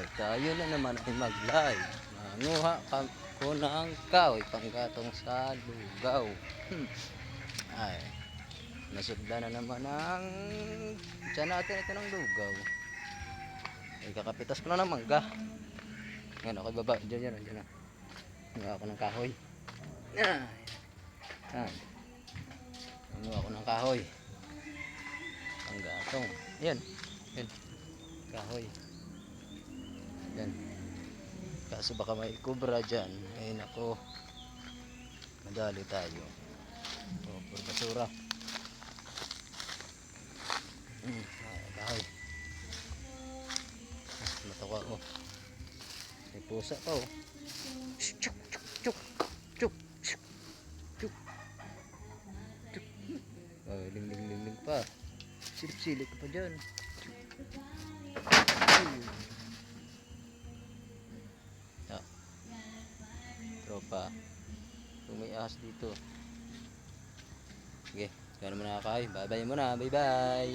At tayo na naman ay mag-live. Nanguha ko ng kahoy panggatong sa lugaw. Ay, nasugda na naman ang tiyan natin ito ng lugaw. Ay, kakapitas ko na ng mangga. Ngayon ako baba. Diyan na. Nanguha ako ng kahoy. Yan. Nanguha ako ng kahoy panggatong. Yan. Kahoy. Yan. Kaso baka may kubra dyan. Ayun ako. Madali tayo. O, puro basura. Kahoy. Matawa ko. May pusa pa oh. Chuk, chuk, chuk, chuk, chuk, chuk, chuk. Oh, ling pa. Silip-silip ka pa dyan. Tropa, kung may ahas dito. Sige, kaya naman nakakain. Bye bye muna, bye bye.